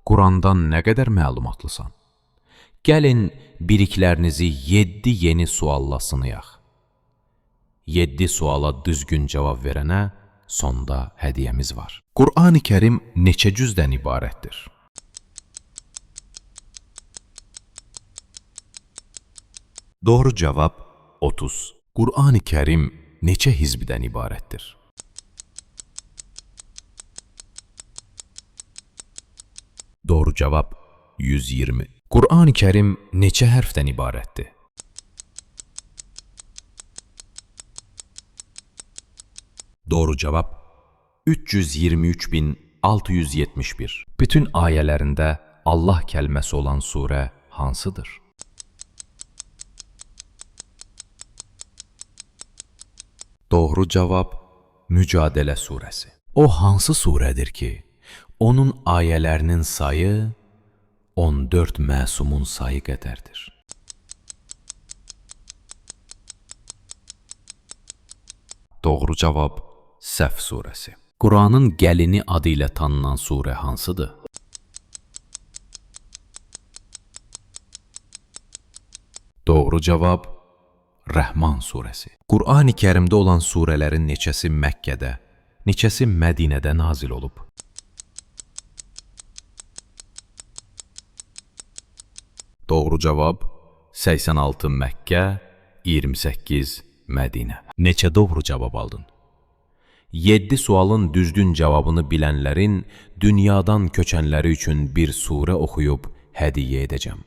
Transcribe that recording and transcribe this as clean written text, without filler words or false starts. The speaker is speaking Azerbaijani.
Qurandan nə qədər məlumatlısan? Gəlin biliklərinizi 7 yeni sualla sınayaq. 7 suala düzgün cavab verənə sonda hədiyyəmiz var. Qur'an-ı Kərim neçə cüzdən ibarətdir? Doğru cavab 30. Qur'an-ı Kərim neçə hizbdən ibarətdir? Doğru cavab 120. Qur'an-ı Kərim neçə hərfdən ibarətdir? Doğru cavab 323.671. Bütün ayələrində Allah kəlməsi olan surə hansıdır? Doğru cavab Mücadilə surəsi. O hansı surədir ki, onun ayələrinin sayı 14 məsumun sayı qədərdir? Doğru cavab Səf surəsi. Quranın gəlini adı ilə tanınan surə hansıdır? Doğru cavab Rəhman surəsi. Qur'an-ı Kərimdə olan surələrin neçəsi Məkkədə, neçəsi Mədinədə nazil olub? Doğru cavab 86 Məkkə, 28 Mədinə. Neçə doğru cavab aldın? 7 sualın düzgün cavabını bilənlərin dünyadan köçənləri üçün bir surə oxuyub hədiyyə edəcəm.